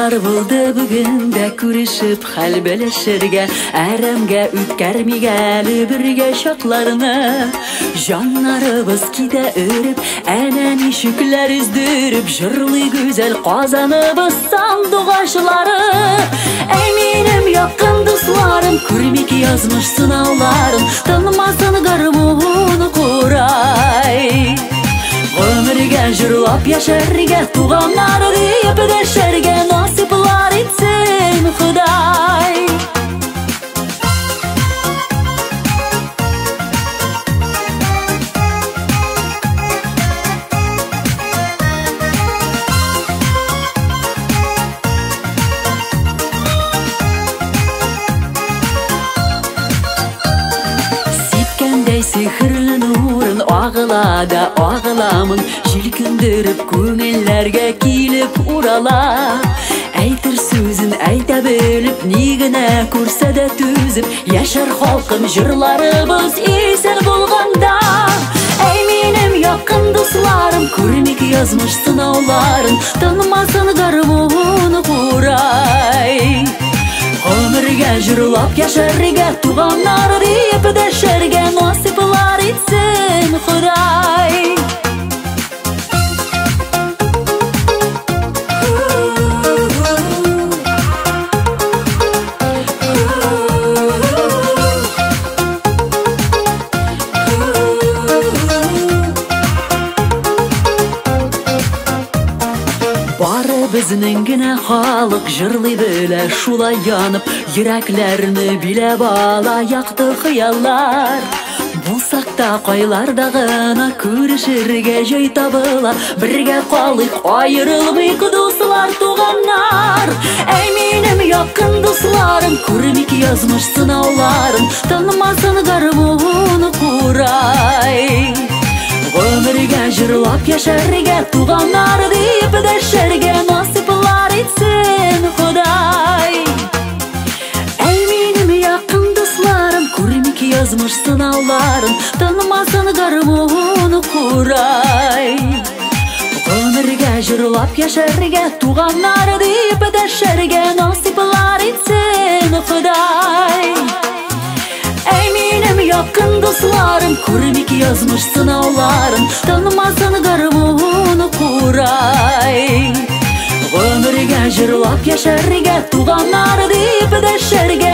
Жылдар болды бүгінде күрешіп хәл белешерге, әремге үткәрмигәлі бірге шақларыны. Жаннарыбыз киде өріп, әнә нишүкләр үздіріп, жырлы güzel қазаныбыз сандуғашылары. Әй минем якын дусларым, күрмек язмыш сынауларын, танымасын гармоны құрай. Ömürge jırlap yaşarge, tuğanlar deyip deşerge, nasiplar etsin Xuday. Sitkendey sihirli nurun ağılada ağılamın, jilkündürüp көңелләргә килеп урала. Әйтер сүзін әйтә белеп, нигенә күрсә дә түзеп, яшәр халкым җырларыбыз исән булганда. Әй минем якын дусларым, күрмик язмыш сынауларын, танымасын гармоны курай. Ömürge jырлап яшәргә, туганнар дип дәшәргә, насиплар итсен Худай. Бары безнең генә халык җырлый белә, шулай янып, йөрәкләрне биләп ала якты хыяллар. Булсак та кайларда гына күрешергә җай табыла, бергә калыйк аерылмыйк дуслар, туганнар. Әй минем якын дусларым, күрмик язмыш сынауларын, танымасын гармоны курай. Ömürge jырлап яшәргә, туганнар дип дәшәргә, насиплар итсен Худай. Әй минем якын дусларым, күрмик язмыш сынауларын, танымасын гармоны курай. Ömürge jырлап яшәргә, туганнар дип дәшәргә, насиплар итсен Худай. Әй минем якын дусларым, күрмик язмыш сынауларын, танымасын гармоны курай. Ömürge jырлап яшәргә, туганнар дип дәшәргә,